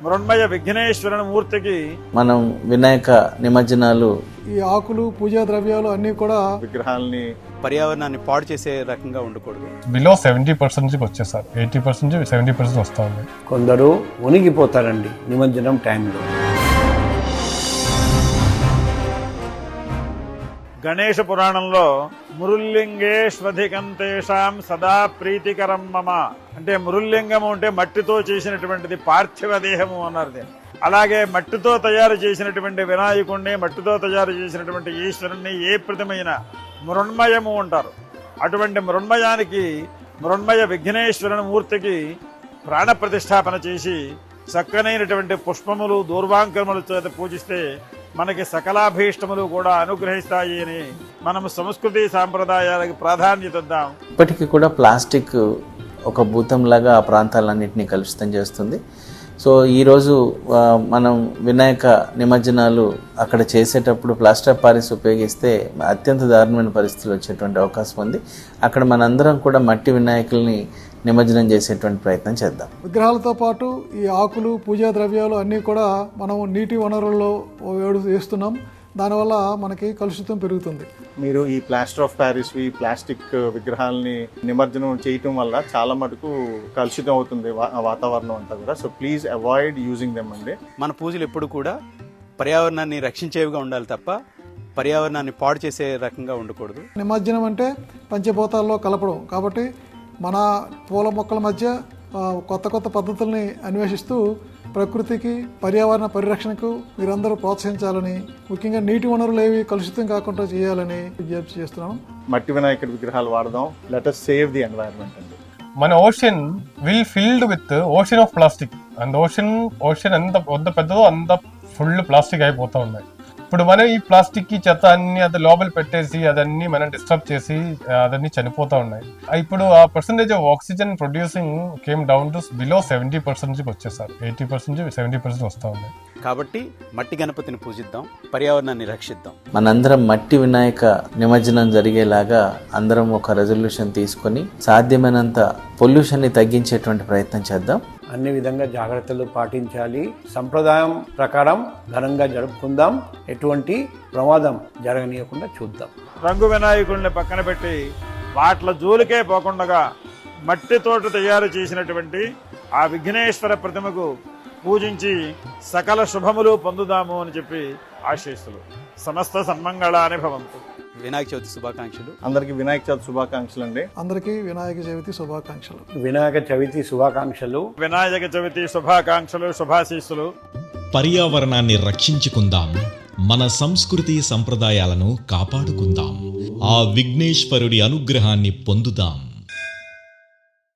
మృణ్మయ విఘ్నేశ్వరుని మూర్తికి మనం వినాయక నిమజ్జనాలు ఈ ఆకులు పూజా ద్రవ్యాలు అన్నీ కూడా విగ్రహాలని పర్యావరణాన్ని పాడు చేసే రకంగా ఉండకూడదు. బిలో 70% వచ్చేసారు, 80% 70% వస్తూ ఉంది. కొందరు మునిగిపోతారండి నిమజ్జనం టైంలో. గణేష పురాణంలో మురుల్లింగేష్వధికంతేషాం సదా ప్రీతికరం మమ అంటే మురుల్లింగము అంటే మట్టితో చేసినటువంటిది పార్థివ దేహము అన్నారు. అలాగే మట్టితో తయారు చేసినటువంటి వినాయకుడిని, మట్టితో తయారు చేసినటువంటి ఈశ్వరుణ్ణి ఏ ప్రతిమైన మృణ్మయము అంటారు. అటువంటి మృణ్మయానికి మృణ్మయ విఘ్నేశ్వరుని మూర్తికి ప్రాణ ప్రతిష్టాపన చేసి చక్కనైనటువంటి పుష్పములు దూర్వాంకరముల చేత పూజిస్తే మనకి సకలాభీష్టములు కూడా అనుగ్రహిస్తాయి అని మనం సంస్కృతి సాంప్రదాయాలకు ప్రాధాన్యత ఇద్దాం. ఇప్పటికీ కూడా ప్లాస్టిక్ ఒక భూతంలాగా ఆ ప్రాంతాలన్నింటినీ కలుషితం చేస్తుంది. సో ఈరోజు మనం వినాయక నిమజ్జనాలు అక్కడ చేసేటప్పుడు ప్లాస్టర్ ఆఫ్ పారిస్ ఉపయోగిస్తే అత్యంత దారుణమైన పరిస్థితులు వచ్చేటువంటి అవకాశం ఉంది. అక్కడ మనందరం కూడా మట్టి వినాయకుల్ని నిమజ్జనం చేసేటువంటి ప్రయత్నం చేద్దాం. విగ్రహాలతో పాటు ఈ ఆకులు పూజా ద్రవ్యాలు అన్నీ కూడా మనం నీటి వనరుల్లో వేస్తున్నాం. దానివల్ల మనకి కలుషితం పెరుగుతుంది. మీరు ఈ ప్లాస్టర్ ఆఫ్ ప్యారిస్ ఈ ప్లాస్టిక్ విగ్రహాలని నిమజ్జనం చేయటం వల్ల చాలా మటుకు కలుషితం అవుతుంది వాతావరణం అంతా కూడా. So please avoid using them అండి. మన పూజలు ఎప్పుడు కూడా పర్యావరణాన్ని రక్షించేవిగా ఉండాలి తప్ప పర్యావరణాన్ని పాడు చేసే రకంగా ఉండకూడదు. నిమజ్జనం అంటే పంచభూతాల్లో కలపడం కాబట్టి మన పూల మొక్కల మధ్య కొత్త కొత్త పద్ధతుల్ని అన్వేషిస్తూ ప్రకృతికి పర్యావరణ పరిరక్షణకు మీరందరూ ప్రోత్సహించాలని, ముఖ్యంగా నీటి వనరులు ఏవి కలుషితం కాకుండా చేయాలని విజ్ఞప్తి చేస్తున్నాను. మట్టి వినాయకుడి విగ్రహాలు వాడదాం. Let us save the environment అండి. మన ocean will filled with ocean of plastic. And ocean ఎంత పెద్దదో అంత ఫుల్ ప్లాస్టిక్ అయిపోతూ ఉన్నాయి. ఇప్పుడు మనం ఈ ప్లాస్టిక్ కి చెత్త అన్ని అది లోపల పెట్టేసి అదన్నీ మనం డిస్టర్బ్ చేసి అదన్నీ చనిపోతూ ఉన్నాయి. ఇప్పుడు ఆ percentage of oxygen producing came down to below 70% వచ్చేసారు, 80% 70% వస్తూ ఉన్నాయి. కాబట్టి మట్టి గణపతిని పూజిద్దాం, పర్యావరణాన్ని రక్షిద్దాం. మనందరం మట్టి వినాయక నిమజ్జనం జరిగేలాగా అందరం ఒక రెజల్యూషన్ తీసుకొని సాధ్యమైనంత పొల్యూషన్ని తగ్గించేటువంటి ప్రయత్నం చేద్దాం. అన్ని విధంగా జాగ్రత్తలు పాటించాలి. సంప్రదాయం ప్రకారం ఘనంగా జరుపుకుందాం. ఎటువంటి ప్రమాదం జరగనీయకుండా చూద్దాం. రంగు వినాయకుడిని పక్కన పెట్టి వాట్ల జోలికే పోకుండా మట్టితోటి తయారు చేసినటువంటి ఆ విఘ్నేశ్వర ప్రతిమకు పూజించి సకల శుభములు పొందుదాము అని చెప్పి ఆశీస్సులు. సమస్త సన్మంగళాని భవంతు. వినాయక చవితి శుభాకాంక్షలు. అందరికి వినాయక చవితి శుభాకాంక్షలు అండి. అందరికీ వినాయక చవితి శుభాకాంక్షలు. వినాయక చవితి శుభాకాంక్షలు. వినాయక చవితి శుభాకాంక్షలు, శుభాశీస్సులు. పర్యావరణాన్ని రక్షించుకుందాం, మన సంస్కృతి సంప్రదాయాలను కాపాడుకుందాం, ఆ విఘ్నేశ్వరుడి అనుగ్రహాన్ని పొందుదాం.